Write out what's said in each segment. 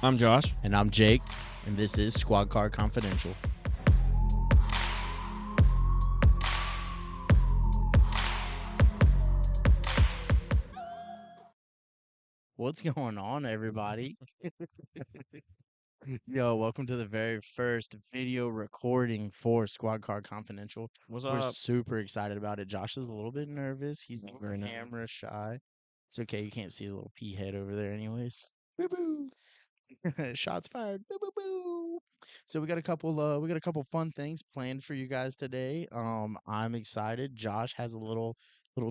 I'm Josh. And I'm Jake, and this is Squad Car Confidential. What's going on, everybody? Yo, welcome to the very first video recording for Squad Car Confidential. What's We're up? super excited about it. Josh is a little bit nervous. He's Very nervous. camera shy. It's okay, you can't see his little pea head over there anyways. Boo boo. Shots fired. Boo boo boo. So we got a couple fun things planned for you guys today. I'm excited. Josh has a little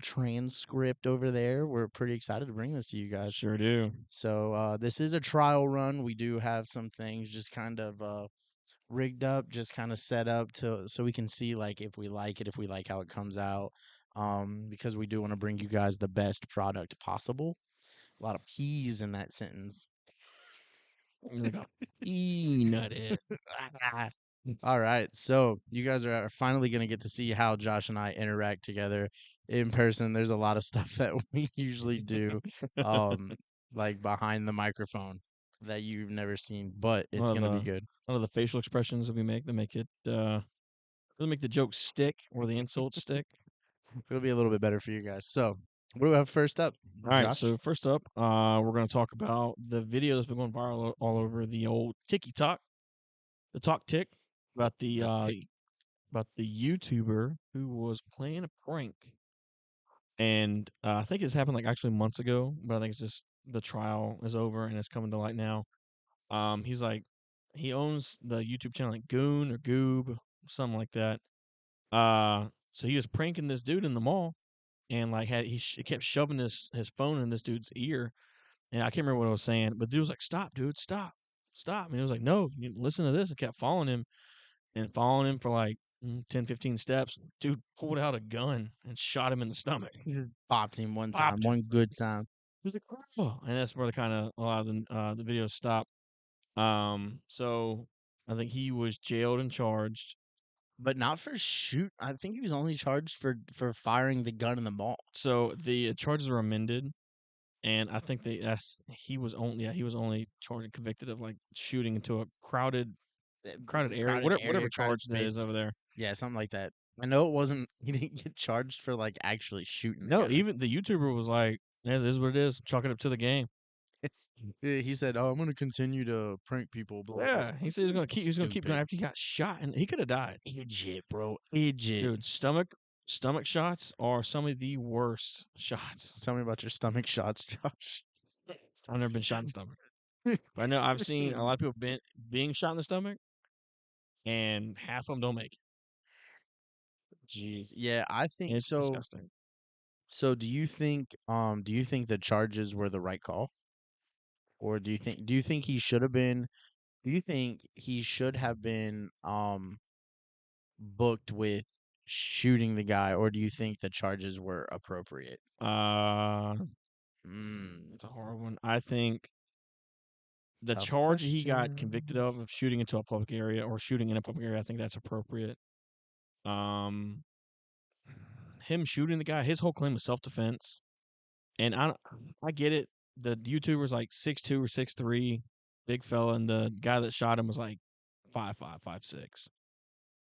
transcript over there. We're pretty excited to bring this to you guys. Sure do. So this is a trial run. We do have some things just kind of rigged up, just kind of set up so we can see like if we like it, if we like how it comes out. Because we do want to bring you guys the best product possible. A lot of P's in that sentence. Like a peanut head. All right, so you guys are finally going to get to see how Josh and I interact together in person. There's a lot of stuff that we usually do, um, like behind the microphone that you've never seen, but A it's lot of gonna the be good. a lot of the facial expressions that we make that make it really make the joke stick or the insults stick. It'll be a little bit better for you guys. So, what do we have first up, All right, Josh? so first up, we're gonna talk about the video that's been going viral all over the old TikTok, the Talk Tick, about the The uh tick. about the YouTuber who was playing a prank. And I think it's happened like actually months ago, but I think it's just the trial is over and it's coming to light now. He's like, he owns the YouTube channel like Goon or Goob, something like that. So he was pranking this dude in the mall, and like he kept shoving his phone in this dude's ear, and I can't remember what I was saying, but the dude was like, "Stop, dude, stop, stop!" And he was like, "No, you listen to this." And kept following him for like 10, 15 steps. Dude pulled out a gun and shot him in the stomach. Just popped him one time, Popped him. one good time. He was like, "Oh," and that's where the kind of a lot of the videos stop. So I think he was jailed and charged. But not for shoot. I think he was only charged for firing the gun in the mall. So the charges were amended, and I think he was only charged and convicted of like shooting into a crowded area, Crowded whatever area, crowded charge that space. is over there. Yeah, something like that. I know it wasn't. He didn't get charged for like actually shooting the No, guy. even the YouTuber was like, "Yeah, it is what it is. Chalk it up to the game." Yeah, he said, "Oh, I'm gonna continue to prank people." Blah blah. Yeah, he said he's gonna keep going Stupid after he got shot, and he could have died. idiot, bro. Idiot. Dude, stomach shots are some of the worst shots. Tell me about your stomach shots, Josh. I've never been shot in the stomach. But I know I've seen a lot of people being shot in the stomach, and half of them don't make it. Jeez. Yeah, I think It's so. disgusting. So do you think the charges were the right call? Or do you think he should have been do you think he should have been booked with shooting the guy, or do you think the charges were appropriate? Uh, Mm, it's a hard one. I think the tough charge he got convicted questions. of shooting into a public area or shooting in a public area, I think that's appropriate. Um, him shooting the guy, his whole claim was self defense, and I get it. The YouTuber's like 6'2" or 6'3", big fella, and the guy that shot him was like 5'5", 5'6".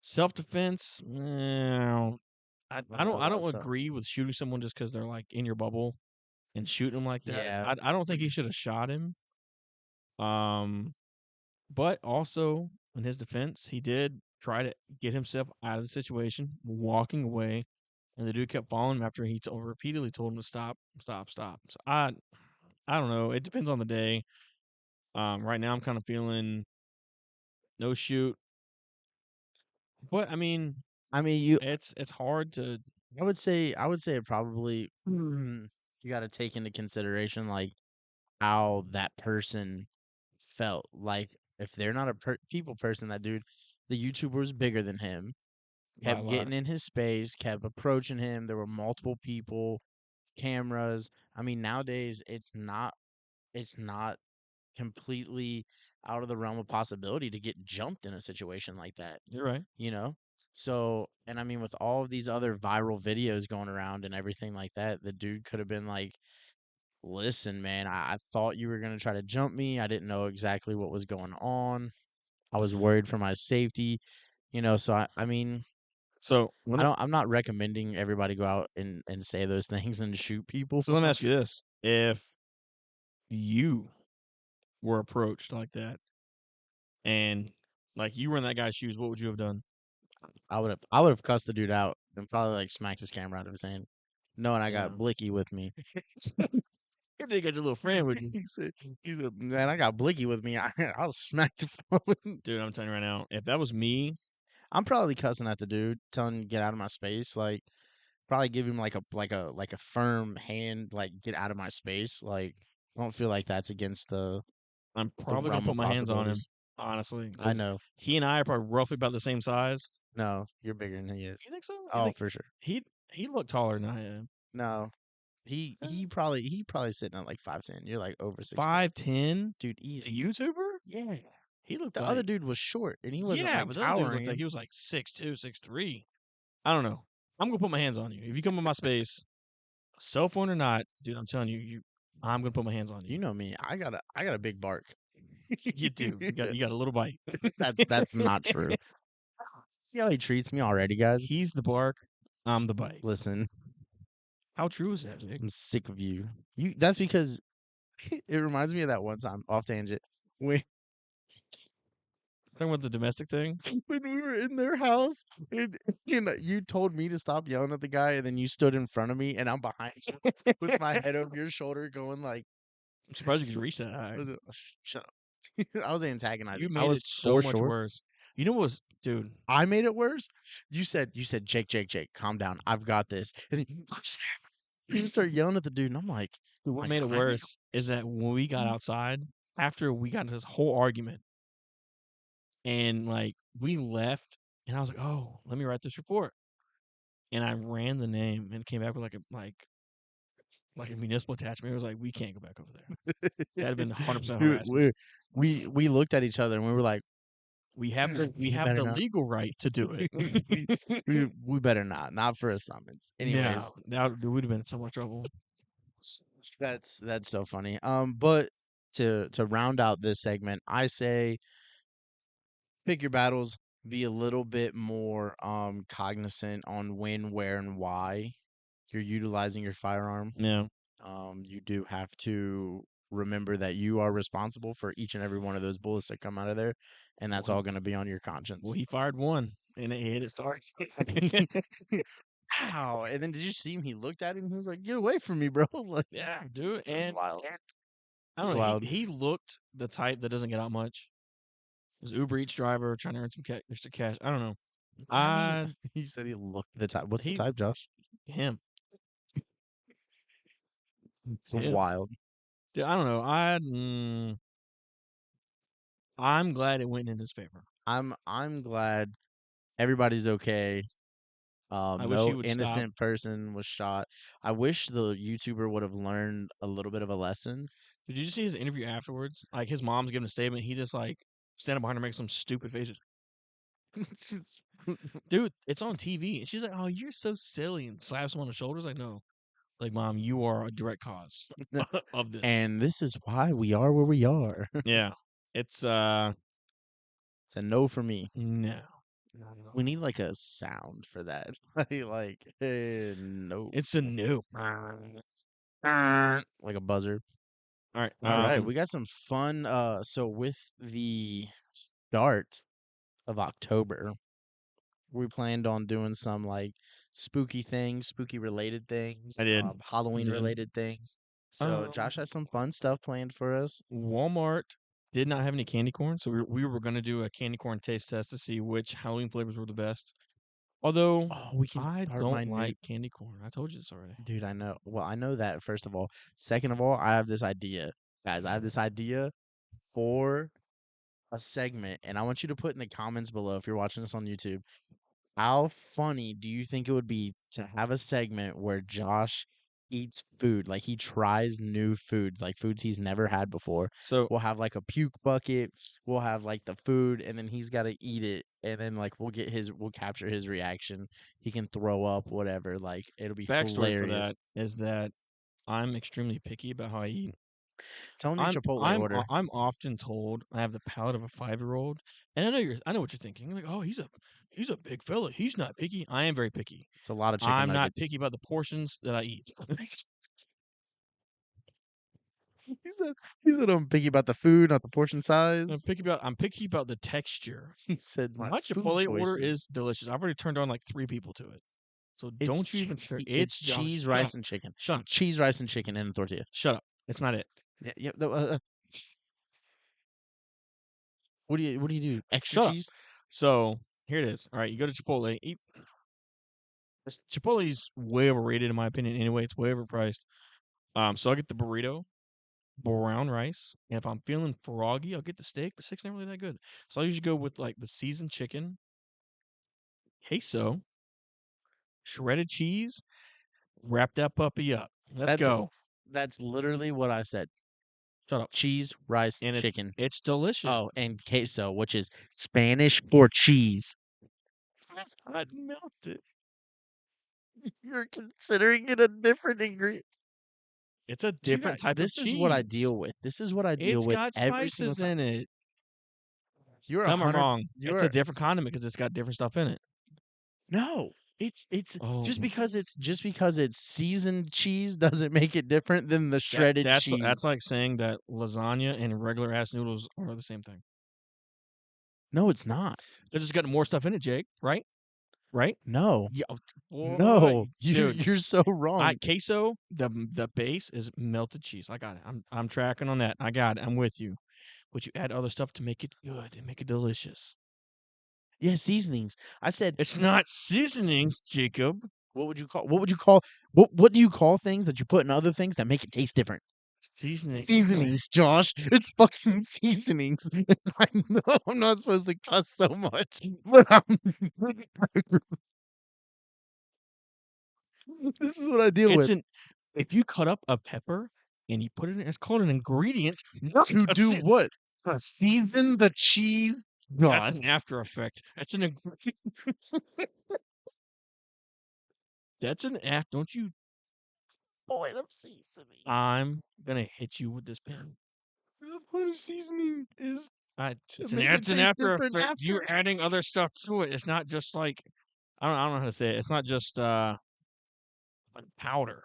Self defense, I Thought don't so. agree with shooting someone just because they're like in your bubble and shooting them like that. Yeah. I don't think he should have shot him. Um, but also in his defense, he did try to get himself out of the situation, walking away, and the dude kept following him after repeatedly told him to stop, stop, stop. So I don't know. It depends on the day. Right now I'm kind of feeling no shoot, but I mean I mean, you it's hard to. I would say it probably you got to take into consideration like how that person felt. Like if they're not a people person, that dude, the YouTuber was bigger than him, By a kept lot. getting in his space, kept approaching him. There were multiple people, cameras. I mean, nowadays it's not completely out of the realm of possibility to get jumped in a situation like that, You're right. you know? So, and I mean, with all of these other viral videos going around and everything like that, the dude could have been like listen, man, I thought you were gonna try to jump me. I didn't know exactly what was going on. I was worried for my safety, so I mean, So let me I'm not recommending everybody go out and say those things and shoot people. so let me ask you this: if you were approached like that, and like you were in that guy's shoes, what would you have done? I would have cussed the dude out and probably like smacked his camera out of his hand, knowing I Yeah, got Blicky with me. you think got your little friend with you, He said, man, I got Blicky with me. I'll smack the phone. dude. I'm telling you right now, if that was me, I'm probably cussing at the dude, telling him to get out of my space. Like, probably give him like a firm hand, like get out of my space. Like, I don't feel like that's against I'm the probably gonna realm put of my hands on him, possibilities. honestly, I because know. he and I are probably roughly about the same size. No, you're bigger than he is. You think so? You Oh, think for sure. he looked taller than I am? No, he Eh, he probably sitting at like 5'10". You're like over 6 foot, 5'10", dude. a Easy. YouTuber. Yeah. He looked The other like dude was short, and he wasn't yeah, like but the other dude looked like towering. he was like 6'2", 6'3". I don't know. I'm gonna put my hands on you if you come in my space, cell phone or not, dude. I'm telling you, I'm gonna put my hands on you. You know me. I got a big bark. You do. You got a little bite. That's not true. See how he treats me already, guys? He's the bark. I'm the bite. Listen, How true is that, Jake? I'm sick of you. That's because it reminds me of that one time, off tangent, when Talking about the domestic thing. when we were in their house and you told me to stop yelling at the guy, and then you stood in front of me and I'm behind you with my head over your shoulder going like, I'm surprised you could reach that high. what is it? Shut up. I was antagonizing. You I made was it so for much sure. worse. You know what was, dude? I made it worse. You said, Jake, calm down. I've got this. And then you start yelling at the dude, and I'm What like made it I made it worse is worse. that when we got outside after we got into this whole argument, and like we left, and I was like, "Oh, let me write this report," and I ran the name and came back with like a municipal attachment. It was like, "We can't go back over there." That'd have been 100% Dude, harassment. we looked at each other and we were like, We we have better the not. legal right to do it. we, we better not for a summons. Anyways, No, that would have been so much trouble. that's so funny. But to round out this segment, I say pick your battles, be a little bit more cognizant on when, where, and why you're utilizing your firearm. Yeah. You do have to remember that you are responsible for each and every one of those bullets that come out of there, and that's Well, all going to be on your well, conscience. he fired one, and it hit its target. Ow! And then did you see him? He looked at him. He was like, "Get away from me, bro!" Like, Yeah, dude, it's wild. and I It's don't know. He wild. he looked the type that doesn't get out much. He's Uber Eats driver trying to earn some extra cash. I don't know. I mean, I he said he looked the type. What's the he type, Josh? him It's him. wild. Dude, I don't know. I'm glad it went in his favor. I'm glad everybody's okay. I wish he No would stop. innocent person was shot. I wish the YouTuber would have learned a little bit of a lesson. Did you see his interview afterwards? Like his mom's giving a statement. He just like standing behind her making some stupid faces. It's just- Dude, it's on TV, and she's like, "Oh, you're so silly," and slaps him on the shoulders. Like, no, like, mom, you are a direct cause of this. and this is why we are where we are. Yeah, it's It's a no for me. no, not at We all. need like a sound for that. No. It's a no. Like a buzzer. All right. All right, we got some fun. So with the start of October, we planned on doing some like spooky things, spooky related things, I did. I Halloween did. related things. So Um, Josh has some fun stuff planned for us. Walmart did not have any candy corn, so we were gonna do a candy corn taste test to see which Halloween flavors were the best. Although Oh, we can I start my don't new like candy corn. I told you this already. dude. I know. Well, I know that first of all. Second of all, I have this idea, guys. I have this idea for a segment, and I want you to put in the comments below if you're watching this on YouTube. How funny do you think it would be to have a segment where Josh eats food, like he tries new foods, like foods he's never had before? So We'll have like a puke bucket, we'll have like the food, and then he's got to eat it, and then like we'll capture his reaction. He can throw up, whatever. Like it'll be backstory for hilarious. that is that I'm extremely picky about how I eat. Tell him your Chipotle order. I'm often told I have the palate of a 5-year-old, and I know what you're thinking. You're like, "Oh, he's a big fella. He's not picky." I am very picky. It's a lot of chicken I'm not nuggets. picky about the portions that I eat. He said he said I'm picky about the food, not the portion size. I'm picky about the texture. He said my My food Chipotle order choices. is delicious. I've already turned on like 3 people to it. So It's don't you even start. it's It's oh, cheese, rice, and chicken. shut up, Cheese, rice, and chicken in a tortilla. shut up. It's not it. Yeah, yeah. What do you do? Extra Shut up. cheese? So here it is. All right, you go to Chipotle. Chipotle's way overrated in my opinion. Anyway, it's way overpriced. So I get the burrito, brown rice, and if I'm feeling froggy, I'll get the steak. But steak's not really that good. So I usually go with like the seasoned chicken, queso, shredded cheese, wrap that puppy up. Let's That's go. that's literally what I said. Shut up. Cheese, rice, And chicken. it's delicious. Oh, and queso, which is Spanish for cheese. It's hot and melted. You're considering it a different ingredient. It's a Do you not, different type of this is what I cheese. deal with. This is what I deal It's with got every single spices time. in it. You're Tell me I'm 100. wrong. It's a You're different condiment because it's got different stuff in it. no. It's Oh, just because it's seasoned cheese doesn't make it different than the shredded that's cheese. like saying that lasagna and regular ass noodles are the same thing. No, it's not. Because it's got more stuff in it, Jake. Right? Right? No. Yeah. Boy, No. You dude. you're so wrong. Queso. The base is melted cheese. I got it. I'm tracking on that. I got it. I'm with you. But you add other stuff to make it good and make it delicious. Yeah, seasonings. I said, It's not seasonings, Jacob. what do you call things that you put in other things that make it taste different? Seasonings. Seasonings, Josh. It's fucking seasonings. I know I'm not supposed to cuss so much, but this is what I deal It's with. an if you cut up a pepper and you put it in, it's called an ingredient. Not To a do se- what? To season the cheese? That's God. an after effect. That's an act. Don't you? Point of seasoning. I'm gonna hit you with this pen. The point of seasoning is to make it It's an taste after different effect. after. You're adding other stuff to it. It's not just like I don't know how to say it. It's not just like powder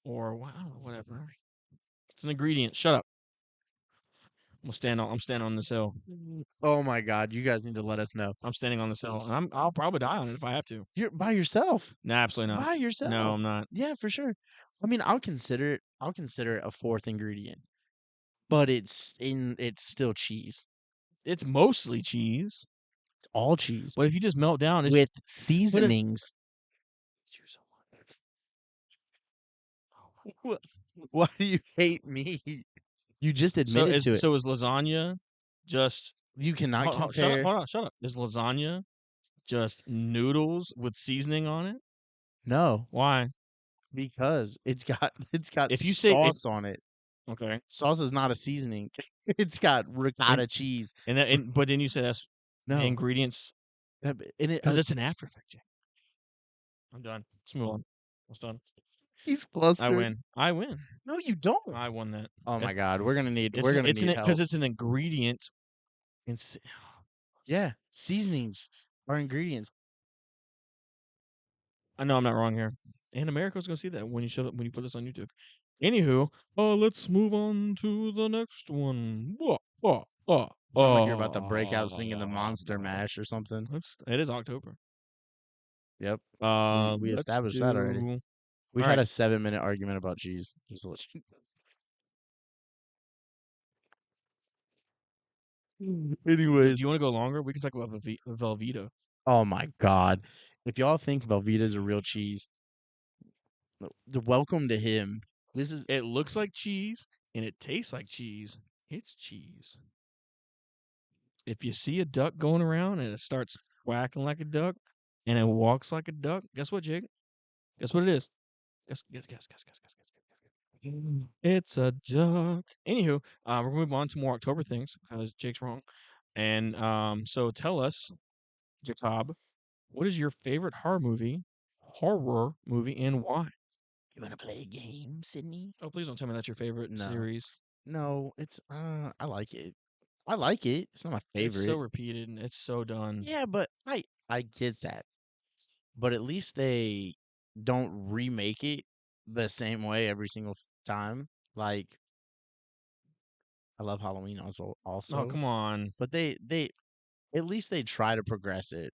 or I don't know, whatever. It's an ingredient. Shut up. I'm standing on this hill. Oh my God, you guys need to let us know. I'm standing on this hill, and I'll probably die on it if I have to. You're by yourself. No, absolutely not. By No, yourself. I'm not. Yeah, for sure. I mean, I'll consider it a fourth ingredient, but it's still cheese. It's mostly cheese, All cheese but if you just melt down, it's with but it, seasonings. What? Why do you hate me? You just admitted to it. so is lasagna just You cannot compare. shut up. Is lasagna just noodles with seasoning on it? No, Why? because it's got If you say if sauce on it. okay, Sauce is not a seasoning. It's got and ricotta cheese. but then you say that's No, ingredients and because it's an after effect. Jake. I'm done. Let's move on. It's done. he's I flustered. win. I win. No, you don't. I won that. Oh It- my God, we're gonna need because help. it's an ingredient. Yeah, seasonings are ingredients. I know I'm not wrong here. And America's gonna see that when you put this on YouTube. Anywho, let's move on to the next one. Sound like you're about to break out singing the Monster Mash or something. It is October. Yep, we Let's established that already. do. We've All had right. a 7-minute argument about cheese. Just to let you- Do Anyways, you want to go longer? We can talk about Velveeta. oh my God, if y'all think Velveeta's a real cheese, the welcome to him. This is It looks like cheese and it tastes like cheese. It's cheese. If you see a duck going around and it starts quacking like a duck and it walks like a duck, guess what, Jake? Guess what it is? Guess. It's a duck. Anywho, we're gonna move on to more October things because Jake's wrong. And so tell us, Jacob, what is your favorite horror movie, and why? You want to play a game, Sydney? Oh, please don't tell me that's your favorite No, series. no. It's I like it. I like it. It's not my It's so favorite. repeated and it's so done. Yeah, but I get that. But at least they don't remake it the same way every single time. Like I love Halloween Oh, also, come on. but they at least they try to progress it.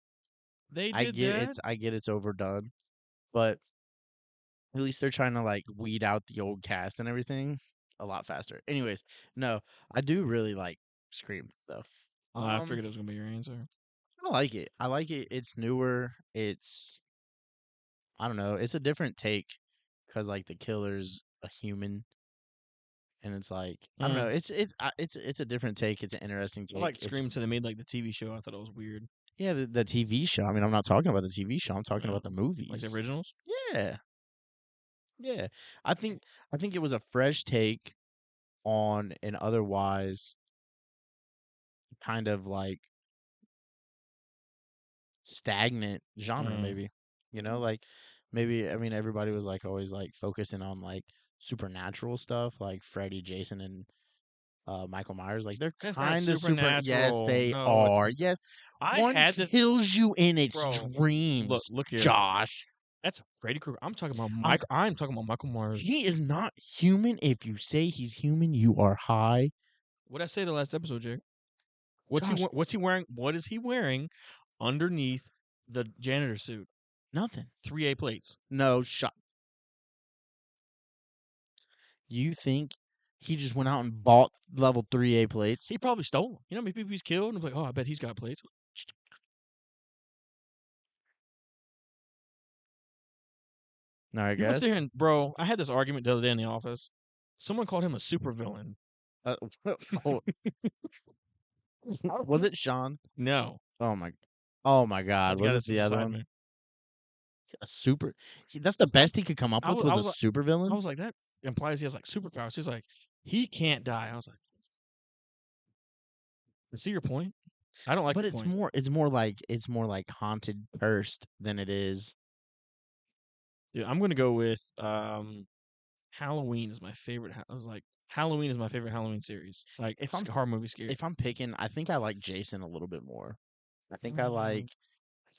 They did that? I get it's overdone, but at least they're trying to like weed out the old cast and everything a lot faster. Anyways, no, I do really like Scream though. I Um, figured it was gonna be your answer. I like it. I like it. It's newer. It's I don't know. It's a different take because like the killer's a human, and it's like I don't know. Mm. It's a different take. It's an interesting I take. like It's Scream till they made like the TV show. I thought it was weird. yeah, the TV show. I mean, I'm not talking about the TV show. I'm talking Yeah. about the Like the movies. originals. Yeah, yeah. I think I think it was a fresh take on an otherwise kind of like stagnant genre, Mm. maybe. You know, like maybe I mean everybody was like always like focusing on like supernatural stuff, like Freddy, Jason, and Michael Myers. Like they're That's not kind of super. Yes, supernatural. they No, it's are. not. Yes, I one had this, kills you in its bro. dreams, Look here. Josh. That's Freddy Krueger. I'm talking about I'm Mike. I'm talking about Michael Myers. He is not human. If you say he's human, you are high. What did I say the last episode, Jake? Josh, What's he wearing? What is he wearing underneath the janitor suit? nothing. 3A plates. No shot. You think he just went out and bought level 3A plates? He probably stole them. You know how many people he's killed? And I'm like, oh, I bet he's got plates. No, I You gonna sit here guess. and, bro? I had this argument the other day in the office. Someone called him a supervillain. Uh, oh, was it Sean? No, Oh my, oh my that's God! the guy Was that it sits the other beside one? me. A super. That's the best he could come up I with was, was I a was, super I villain. was like, that implies he has like superpowers. He's like, he can't die. I was like, I see your point. I don't like But your point. it's more like haunted cursed than it is. Dude, I'm gonna go with Halloween is my favorite. I was like, Halloween is my favorite Halloween series. Like If I'm horror movie scary. if I'm picking, I think I like Jason a little bit more. I think Mm, I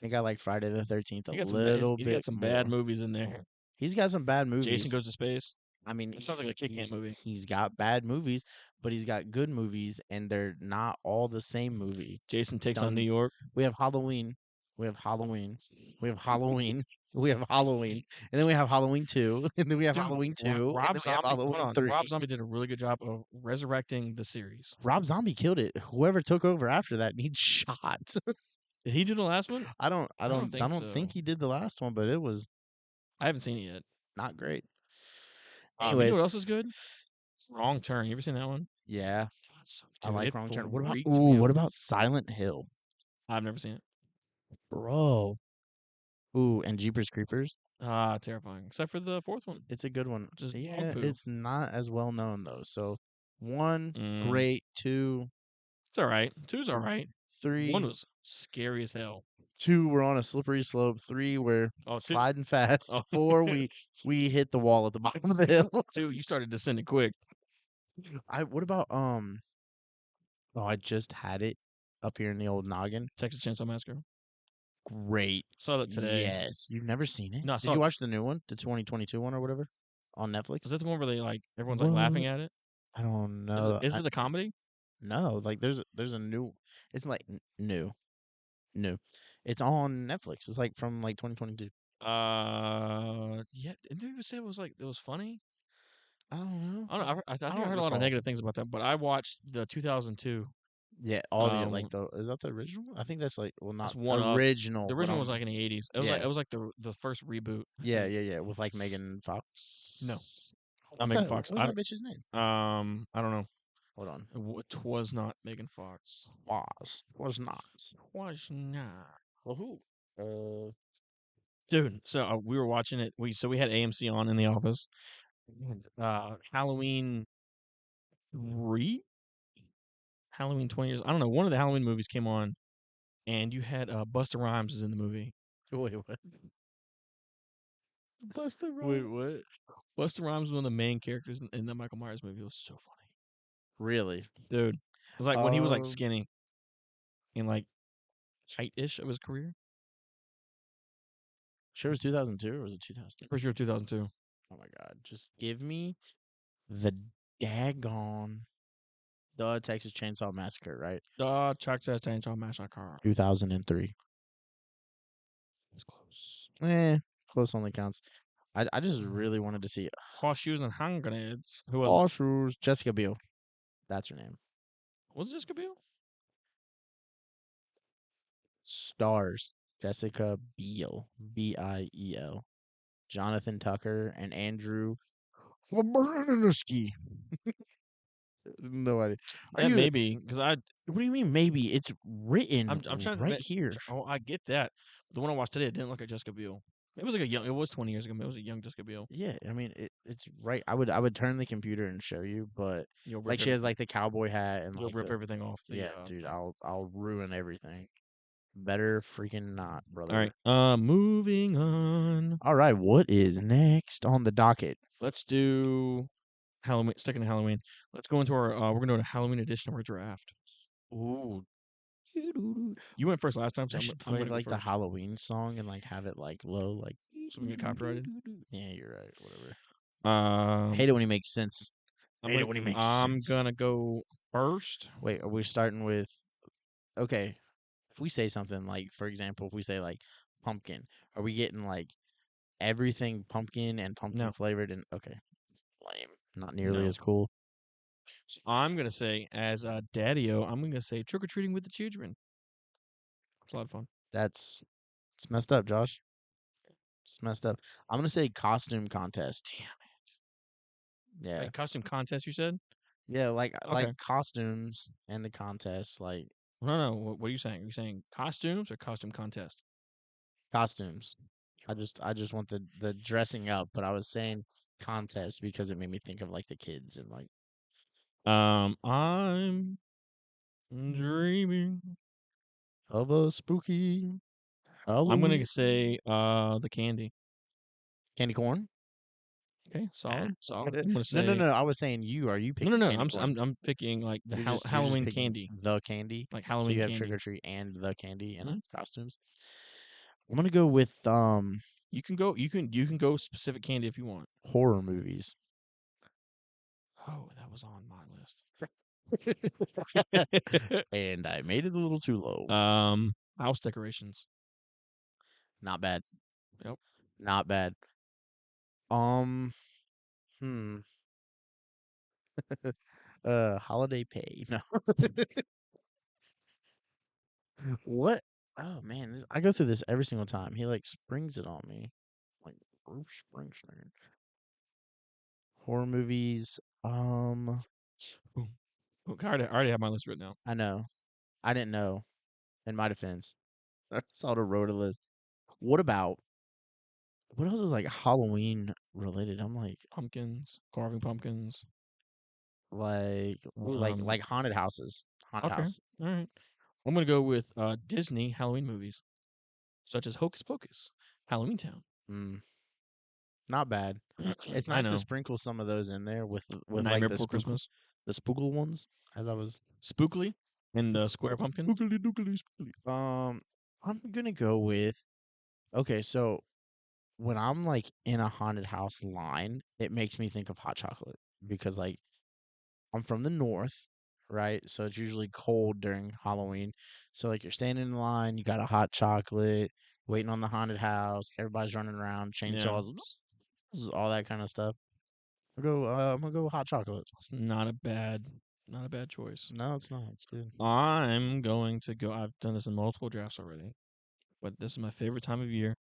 think I like Friday the 13th a he got some. Bad, little he's got bit some bad more. movies in there. He's got some bad Jason movies. Goes to Space. I mean, That sounds like a Kit Kat movie. he's got bad movies, but he's got good movies, and they're not all the same movie. Jason Takes on New Done. York. We have Halloween. We have Halloween. We have Halloween. We have Halloween, and then we have Halloween 2, and then we have Dude, Halloween 2, and Rob then we have Zombie. Hold Halloween on, 3. Rob Zombie did a really good job of resurrecting the series. Rob Zombie killed it. Whoever took over after that needs shot. Did he do the last one? I don't I think don't think so. he did the last one, but it was I haven't seen it yet. not great. You know Anyways, what else is good? Wrong Turn. You ever seen that one? yeah, I Dude, like it Wrong Turn. freaked me out. What about Silent Hill? I've never seen it. Bro. Ooh, and Jeepers Creepers. Ah, terrifying. Except for the fourth one, It's a good one. which is dog Yeah, poo. it's not as well known though. So, 1 Mm, great, 2, it's all right. Two's all right. One 3, was scary as hell. 2 we're on a slippery slope. 3 we're Oh, two. sliding fast. Oh, 4 we hit the wall at the bottom of the hill. two. You started descending quick. I what about oh, I just had it up here in the old noggin. Texas Chainsaw Massacre. Great. Saw that today. Yes. You've never seen it? No, I Did saw you it. watch the new one? The 2022 one or whatever? On Netflix? Is that the one where they like everyone's like laughing What? at it? I don't Is it know. is it a comedy? No, like there's a new it's like new. New. It's on Netflix. It's like from like 2022. Yeah. Didn't you even say it was funny? I don't know. I don't know. I I think I don't heard a lot of recall. negative things about that, but I watched the 2002. Yeah, all the like Um, the is that the original? I think that's like well that's not one of original, the but original was like in the 80s. yeah. It was like the first reboot. I Yeah, think. yeah, yeah. With like Megan No, Fox. not What's Megan that? Fox. What's that bitch's name? I don't know. Hold on. It was not Megan Fox. Was not. Was not. Well, who? Dude, so we were watching it. We had AMC on in the office. And, Halloween 3, Halloween 20 years. I don't know. One of the Halloween movies came on, and you had Busta Rhymes is in the movie. Wait, what? Busta Wait, Rhymes. what? Busta Rhymes was one of the main characters in the Michael Myers movie. It was so funny, Really? dude. It was like when he was like Um, skinny in like height-ish of his career. sure it was 2002 or was it 2000? For sure, 2002. Oh my god. Just give me the daggone the Texas Chainsaw Massacre, right? Texas Chainsaw Massacre. 2003. It's close. Close only counts. I just really wanted to see Horseshoes and hand grenades. Who was it? Horseshoes. Jessica Biel. That's her name. Was it Jessica Biel? Stars. Jessica Biel. Biel. Jonathan Tucker and Andrew Fabernaski. No idea. Are Yeah, you? maybe because What do you mean? Maybe it's written I'm trying to right here. oh, I get that. The one I watched today, it didn't look like Jessica Biel. It was like a young. It was 20 years ago. But it was a young Jessica Biel. Yeah, I mean it's right. I would turn the computer and show you, but You'll rip like she has everything. like the cowboy hat and You'll like rip the everything off the yeah, dude. thing. I'll ruin everything. Better freaking not, All right. brother. Moving on. All right, what is next on the docket? Let's do Halloween. Sticking to Halloween. Let's go into our. We're gonna do a Halloween edition of our draft. Ooh, You went first last time, so I I'm should I'm play gonna go like the first. Halloween song and like have it like low, like So we get copyrighted. yeah, you're right. Whatever. Um, Hate it when he makes sense. I'm Hate gonna it when he makes I'm sense. gonna go first. Wait, are we starting with okay? If we say something like, for example, if we say like pumpkin, are we getting like everything pumpkin and pumpkin No, flavored? And okay, lame. Not nearly no. as cool. So I'm gonna say as Daddy-O, I'm gonna say trick or treating with the children. It's a lot of fun. That's it's messed up, Josh. It's messed up. I'm gonna say costume contest. Yeah, Like costume contest, you said? yeah, like Okay. costumes and the contest, like No. What are you saying? Are you saying costumes or costume contest? costumes. I just want the dressing up, but I was saying contest because it made me think of like the kids and like I'm dreaming. of a spooky I'm gonna Halloween. say the candy. Candy corn? Okay, solid, solid. I'm gonna No, no, say no. I was saying you. Are you no, no, picking no. candy corn? I'm picking like the You're just Halloween picking candy, the candy. like So Halloween you have trick candy. or treat and the candy and Mhm. costumes. I'm gonna go with You can go. You can go specific candy if you want. horror movies. Oh, that was on my list. And I made it a little too low. House decorations. Not bad. Yep. Not bad. Um, hmm. Holiday pay. No. What? Oh man, I go through this every single time. He like springs it on me, like Bruce Springsteen. Horror movies. Boom. I already have my list written out. I know. I didn't know. In my defense, I saw the wrote a list. What about what else is like Halloween related? I'm Pumpkins, carving pumpkins. ooh, Um. like haunted houses. Haunted Okay. house. All right. I'm gonna go with Disney Halloween movies, such as Hocus Pocus, Halloween Town. Mm, not bad. It's I nice to know. sprinkle some of those in there with like Nightmare Before Christmas. the spookle ones. As I was Spookly and the Square Pumpkin. spookily dookily spookly. I'm gonna go with okay. So when I'm like in a haunted house line, it makes me think of hot chocolate because like I'm from the north, right? So it's usually cold during Halloween. So like you're standing in line, you got a hot chocolate, waiting on the haunted house, everybody's running around, Yeah, chainsaws, all that kind of stuff. I'm gonna go with hot chocolate. it's not a bad choice. No, it's not. It's good. I'm going to go. I've done this in multiple drafts already, but this is my favorite time of year.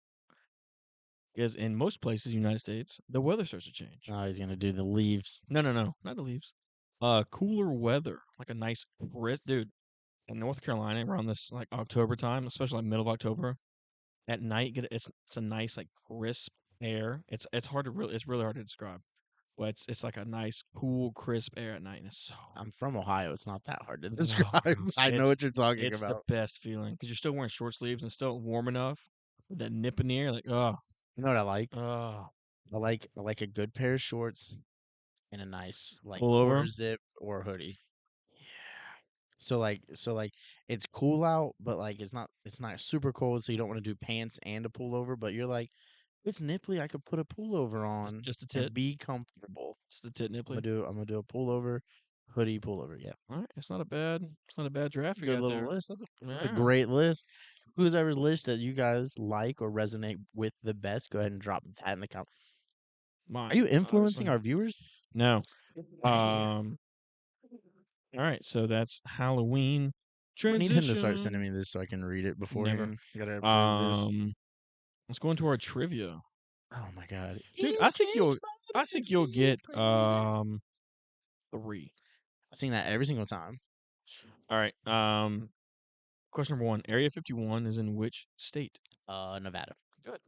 Because in most places, United States, the weather starts to change. Oh, he's gonna do the leaves. No, not the leaves. Cooler weather, like a nice crisp, dude. In North Carolina, around this like October time, especially like middle of October, at night, it's a nice like crisp air. It's hard to really it's really hard to describe. But it's like a nice cool crisp air at night, and it's so I'm from Ohio. It's not that hard to no, describe. bro, I know what you're talking it's the about. best feeling because you're still wearing short sleeves and still warm enough with that nip in the air. Like, oh, You know what I like? Uh, I like a good pair of shorts and a nice like quarter Pullover. zip or hoodie. Yeah. So like it's cool out, but like it's not super cold, so you don't want to do pants and a pullover, but you're like, it's nipply, I could put a pullover Just on just a tit. and be comfortable. Just a tit I'm gonna nipply. do I'm gonna do a pullover, hoodie pullover. Yeah. All right. It's not a bad That's a draft you good got little there. list. That's a Yeah. great list. Who's ever list that you guys like or resonate with the best? Go ahead and drop that in the comment. Are Mine, you influencing obviously. our viewers? No. Dang. All right. So that's Halloween I need him to start sending transition. me this so I can read it Never. beforehand. Gotta approve this. Um, let's go into our trivia, Oh my god. dude. It's James I Bond think in you'll get 5th grade. 3. I sing that every single time. All right. Question number 1. Area 51 is in which state? Nevada. Good.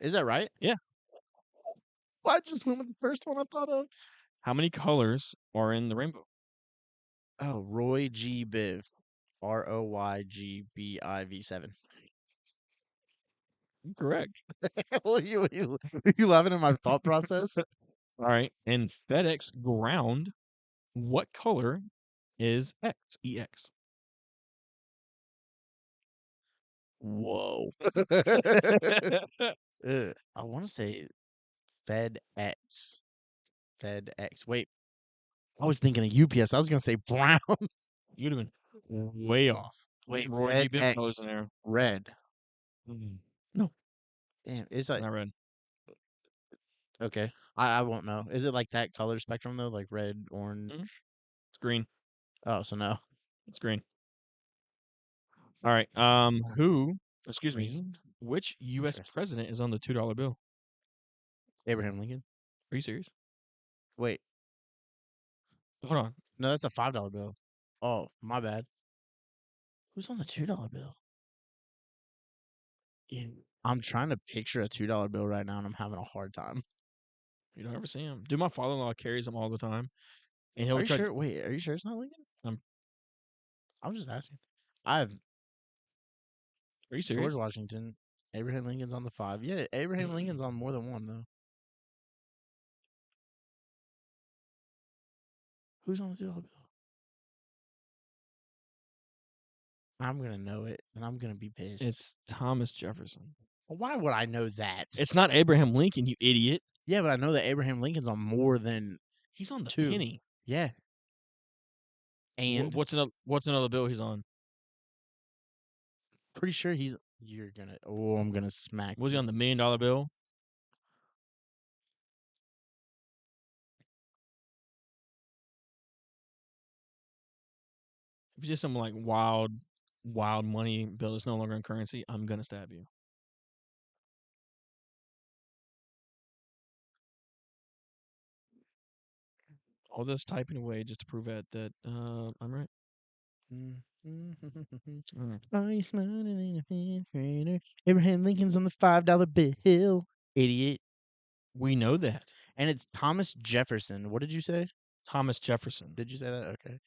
Is that right? Yeah. Well, I just went with the first one I thought of. How many colors are in the rainbow? Oh, Roy G. Biv. ROYGBIV7. Correct. Well, you laughing at my thought process? All right. And FedEx ground, what color is X? EX. Whoa. I want to say FedEx. FedEx. Wait, I was thinking of UPS. I was gonna say brown. You'd have been way off. Wait, Roy G. Biv colors in FedEx. there. Red. No, Damn, it's like not red. okay. I won't know. Is it like that color spectrum though? Like red, orange? Mhm. It's green. Oh, so no. It's green. All right. Excuse me. Green? Which U.S. Interesting. president is on the $2 bill? Abraham Lincoln. Are you serious? Wait, Hold on. no, that's a $5 bill. Oh, my bad. Who's on the $2 bill? I'm trying to picture a $2 bill right now, and I'm having a hard time. You don't ever see him. Dude, my father-in-law carries them all the time, and he'll Are you try. sure? Wait, are you sure it's not Lincoln? Um, I'm just asking. I have are you George serious? Washington. Abraham Lincoln's on the 5. Yeah, Abraham Lincoln's on more than one though. Who's on the $2 bill? I'm gonna know it, and I'm gonna be pissed. It's Thomas Jefferson. Why would I know that? It's not Abraham Lincoln, you idiot. Yeah, but I know that Abraham Lincoln's on more than He's on the 2. penny. Yeah, and What's another bill he's on? pretty sure he's. You're gonna. Oh, I'm gonna smack Was he you. on the $1 million bill? If it's just some like wild money bill that's no longer in currency, I'm gonna stab you. All this typing away just to prove that I'm right. Mm. Are you smarter than a fifth grader? Abraham Lincoln's on the $5 bill. Idiot. We know that. And it's Thomas Jefferson. What did you say? Thomas Jefferson. Did you say that? Okay.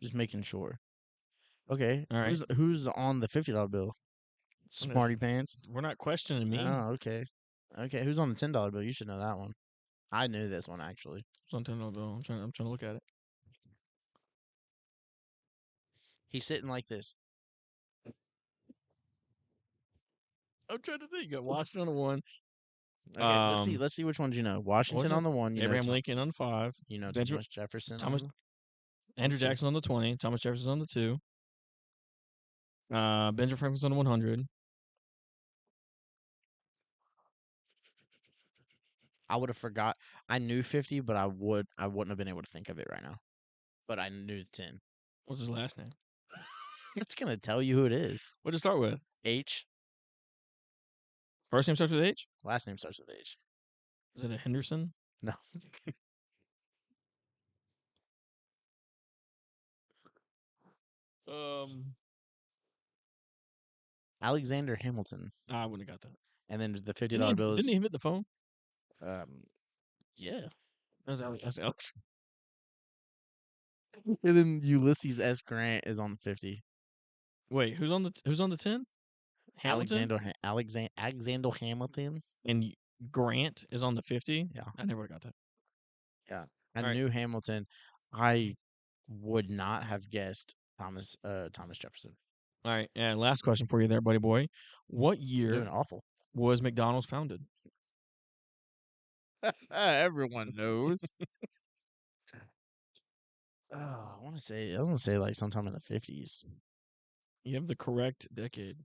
Just making sure. Okay. All right. Who's on the $50 bill? Smarty pants. We're not questioning me. Oh, okay. Okay. Who's on the $10 bill? You should know that one. I knew this one actually. It's on $10 bill. I'm trying to look at it. He's sitting like this. I'm trying to think. You got Washington on the 1. Okay, let's see which ones you know. Washington on the 1, you know. Abraham Lincoln on the 5. You know Benjamin Thomas Jefferson Thomas on Andrew two. Jackson on the 20. Thomas Jefferson on the 2. Benjamin Franklin's on the 100. I would have forgot. I knew 50, but I wouldn't have been able to think of it right now. But I knew 10. What's his last name? It's gonna tell you who it is. What did it start with? H. First name starts with H? Last name starts with H. Is it a Henderson? No. Um, Alexander Hamilton. I wouldn't have got that. And then the Didn't $50 bill is he hit the phone? yeah. That's Alex. And then Ulysses S. Grant is on the 50. Wait, who's on the 10? Hamilton? Alexander Hamilton. and Grant is on the 50. Yeah. I never got that. Yeah. I All right, knew Hamilton. I would not have guessed Thomas Jefferson. all right. And last question for you, there, buddy boy. What I'm doing year awful. was McDonald's founded? Everyone knows. I want to say like sometime in the 50s. You have the correct decade.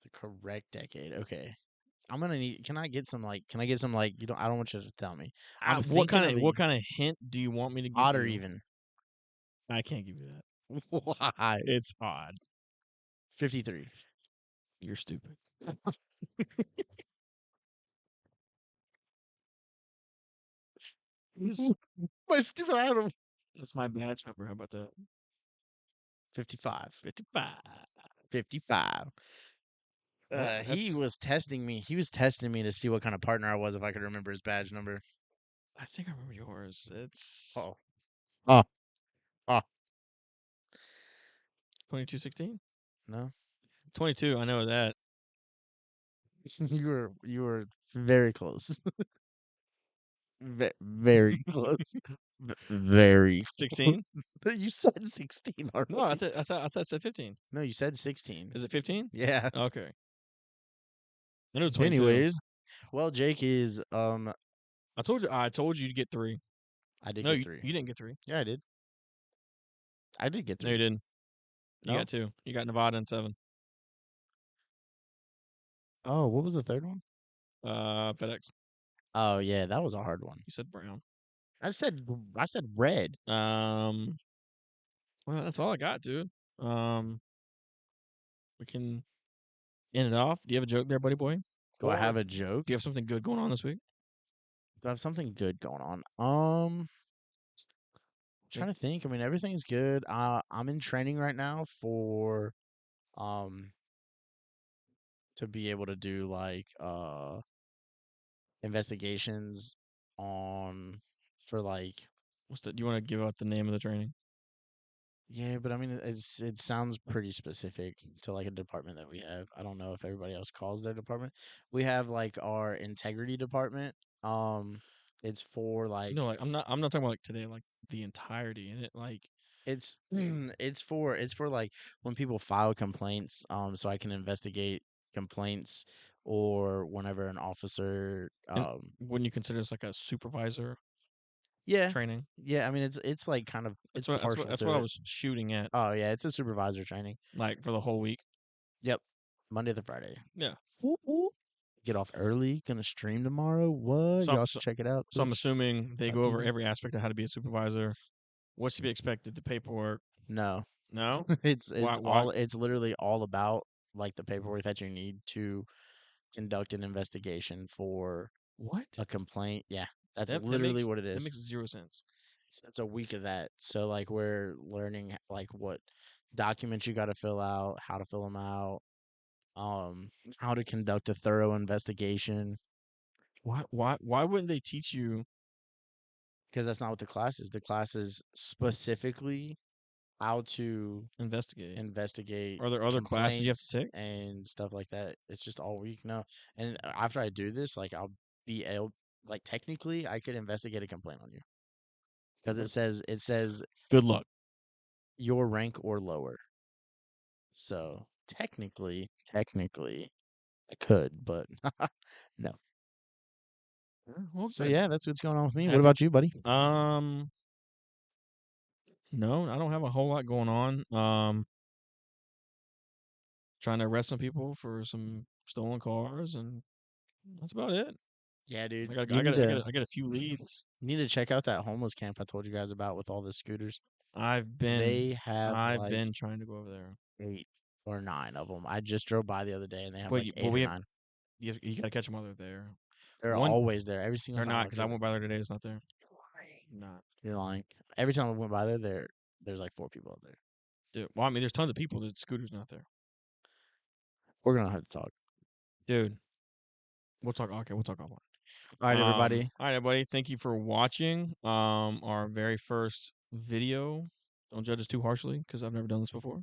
The correct decade. Okay. I'm gonna need. Can I get some like? Can I get some like? You don't. I don't want you to tell me. I'm What thinking kind of of a what kind of hint do you want me to give odd or you? even. I can't give you that. Why? It's odd. 53. You're stupid. This- My stupid Adam. That's my badge number. How about that? 55. 55. 55. He That's. was testing me. He was testing me to see what kind of partner I was if I could remember his badge number. I think I remember yours. It's Oh. Oh. Oh. 2216. No. 22. I know that. You were very close. Very close. Very. 16. You said 16 No, I already. thought I thought I thought it said 15. No, you said 16. Is it 15? Yeah. Okay. I know it's 22. Anyways, well, Jake is I told you to get 3. I did No, get you, 3. you didn't get 3. Yeah, I did. I did get No, you 3. didn't. You No? got 2. You got Nevada and 7. Oh, what was the third one? FedEx. Oh, yeah, that was a hard one. You said Brown. I said red. Well, that's all I got, dude. We can end it off. Do you have a joke there, buddy boy? Do I have Or a joke? do you have something good going on this week? Do I have something good going on? Like, Trying to think. I mean, everything's good. I'm in training right now for um to be able to do like investigations on for like do you want to give out the name of the training? yeah, but I mean it sounds pretty specific to like a department that we have. I don't know if everybody else calls their department. We have like our integrity department. Um it's for like No, like I'm not talking about like today, like the entirety in it. Like it's it's for like when people file complaints so I can investigate complaints or whenever an officer and wouldn't you consider this like a supervisor yeah. training? Yeah, I mean it's like kind of it's partial That's to what I it. was shooting at, Oh yeah, it's a supervisor training. like for the whole week. Yep. Monday to Friday. Yeah. Whoop, whoop. Get off early. Gonna stream tomorrow. What? So Y'all should check it out. so I'm assuming they go over Twitch.tv. every aspect of how to be a supervisor. What's to be expected? The paperwork. No. No. it's Why? it's Why? all it's literally all about like the paperwork that you need to conduct an investigation for What? a complaint. Yeah. That's That literally makes what it that is. makes 0 sense. It's a week of that. So like we're learning like what documents you got to fill out, how to fill them out, how to conduct a thorough investigation. Why wouldn't they teach you Because that's not what the class is. The class is specifically how to investigate? investigate Are there other classes you have to complaints take? and stuff like that. It's just all week. No, and after I do this, like I'll be able, like technically, I could investigate a complaint on you because it says Good luck. your rank or lower. So technically, I could, but no. Well, So good. yeah, that's what's going on with me. What Have you? about you, buddy? Um, no, I don't have a whole lot going on. Trying to arrest some people for some stolen cars, and that's about it. Yeah, dude, I got, you I need got, I to got, I got a few leads. check out that homeless camp I told you guys about with all the scooters. I've been, They have I've like been trying to go over there, 8 or 9 of them. I just drove by the other day and they have but like but 8 or we have 9. you gotta catch them while they're there. They're One, always there every single they're time not I because I drove. went by there today. It's not there. Not. You're lying. Every time I went by there's like 4 people out there. Dude, well, I mean, there's tons of people. The scooter's not there. We're gonna have to talk. Dude, we'll talk. Okay, we'll talk offline. All right, everybody. All right, everybody. Thank you for watching. Our very first video. Don't judge us too harshly because I've never done this before.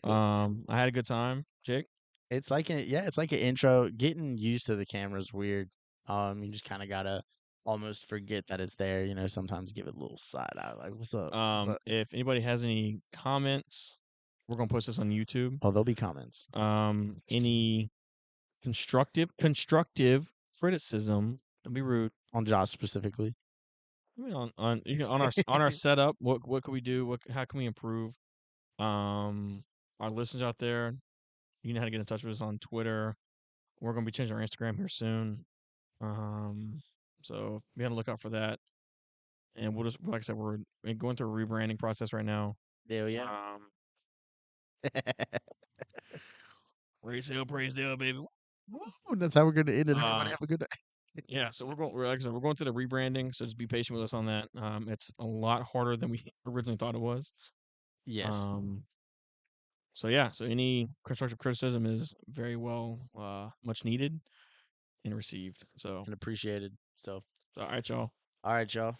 I had a good time, Jake. It's like it's like an intro. Getting used to the camera's weird. You just kind of gotta almost forget that it's there. You know, sometimes give it a little side eye, like "What's up?" But If anybody has any comments, we're gonna post this on YouTube. oh, there'll be comments Any constructive criticism, don't be rude. on Josh specifically. I mean, on you know, on our setup, what can we do? How can we improve? Our listeners out there, you know how to get in touch with us on Twitter. We're gonna be changing our Instagram here soon. Um, so be on the lookout for that. And we'll just, like I said, we're going through a rebranding process right now. Hell yeah. Um, praise Dale, baby. Woo, that's how we're gonna end it. Everybody Um, have a good day. yeah, so like I said, we're going through the rebranding, so just be patient with us on that. It's a lot harder than we originally thought it was. Yes, Um, so yeah, so any constructive criticism is very well, much needed and received. So, and appreciated. So, all right, y'all. all right, y'all.